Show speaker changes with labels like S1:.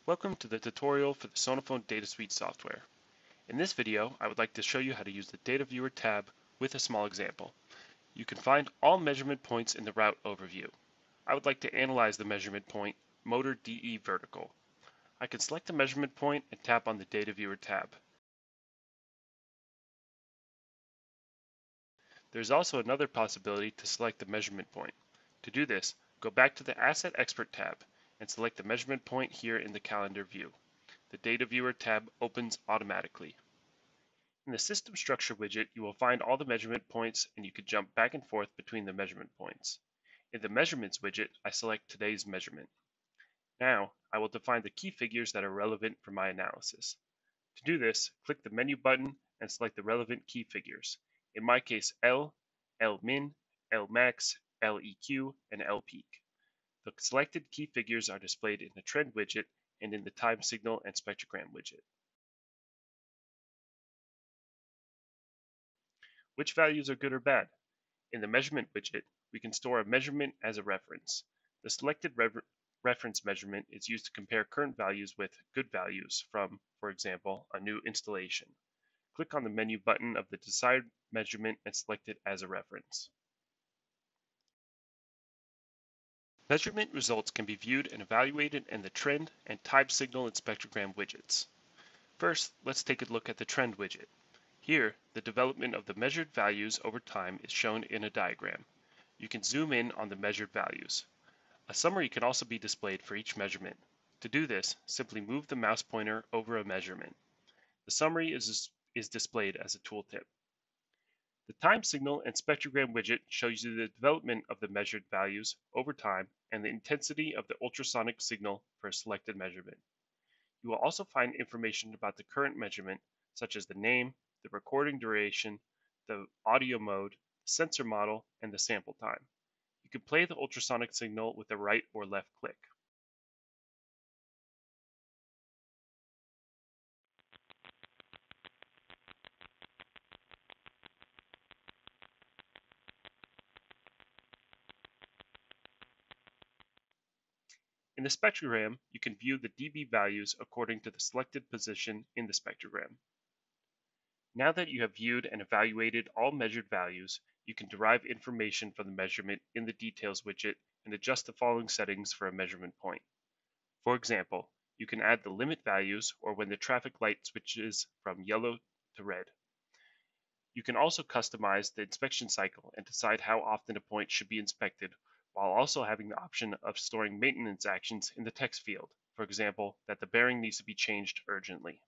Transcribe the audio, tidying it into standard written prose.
S1: Welcome to the tutorial for the SONAPHONE DataSuite software. In this video, I would like to show you how to use the DataViewer tab with a small example. You can find all measurement points in the route overview. I would like to analyze the measurement point, motor DE vertical. I can select a measurement point and tap on the DataViewer tab. There's also another possibility to select the measurement point. To do this, go back to the Asset Expert tab and select the measurement point here in the calendar view. The DataViewer tab opens automatically. In the System Structure widget, you will find all the measurement points and you can jump back and forth between the measurement points. In the Measurements widget, I select today's measurement. Now, I will define the key figures that are relevant for my analysis. To do this, click the menu button and select the relevant key figures. In my case, L, L-min, L-max, L-EQ, and L-peak. The selected key figures are displayed in the Trend widget and in the Time Signal and Spectrogram widget. Which values are good or bad? In the Measurement widget, we can store a measurement as a reference. The selected reference measurement is used to compare current values with good values from, for example, a new installation. Click on the menu button of the desired measurement and select it as a reference. Measurement results can be viewed and evaluated in the Trend and Time Signal and Spectrogram widgets. First, let's take a look at the Trend widget. Here, the development of the measured values over time is shown in a diagram. You can zoom in on the measured values. A summary can also be displayed for each measurement. To do this, simply move the mouse pointer over a measurement. The summary is displayed as a tooltip. The Time Signal and Spectrogram widget shows you the development of the measured values over time and the intensity of the ultrasonic signal for a selected measurement. You will also find information about the current measurement, such as the name, the recording duration, the audio mode, the sensor model, and the sample time. You can play the ultrasonic signal with a right or left click. In the spectrogram, you can view the dB values according to the selected position in the spectrogram. Now that you have viewed and evaluated all measured values, you can derive information from the measurement in the Details widget and adjust the following settings for a measurement point. For example, you can add the limit values or when the traffic light switches from yellow to red. You can also customize the inspection cycle and decide how often a point should be inspected, while also having the option of storing maintenance actions in the text field, for example, that the bearing needs to be changed urgently.